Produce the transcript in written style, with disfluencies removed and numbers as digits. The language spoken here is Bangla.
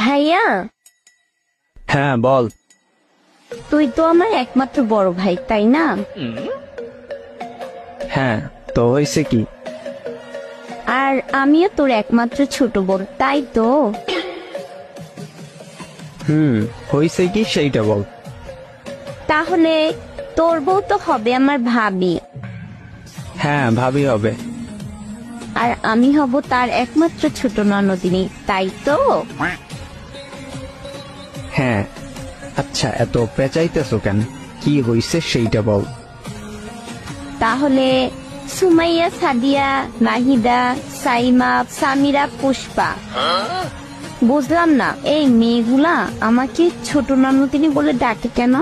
ভাইয়া, হ্যাঁ বল। তুই তো আমার একমাত্র বড় ভাই, তাই না? হ্যাঁ, তো হয়েছে কি? আর আমিও তোর একমাত্র ছোট বোন, তাই তো? হয়েছে কি সেইটা বল। তাহলে তোর বউ তো হবে আমার ভাবি, হ্যাঁ, ভাবি হবে। আর আমি হব তার একমাত্র ছোট ননদিনী, তাই তো? হ্যাঁ। আচ্ছা, এত পেঁচাইতেছো কেন? কি হয়েছে সেইটা বল। তাহলে সুমাইয়া, সাদিয়া, নাহিদা, সাইমা, সামিরা, পুষ্পা, বুঝলাম না এই মেয়েগুলা আমাকে ছোট ননদিনী বলে ডাকে কেন?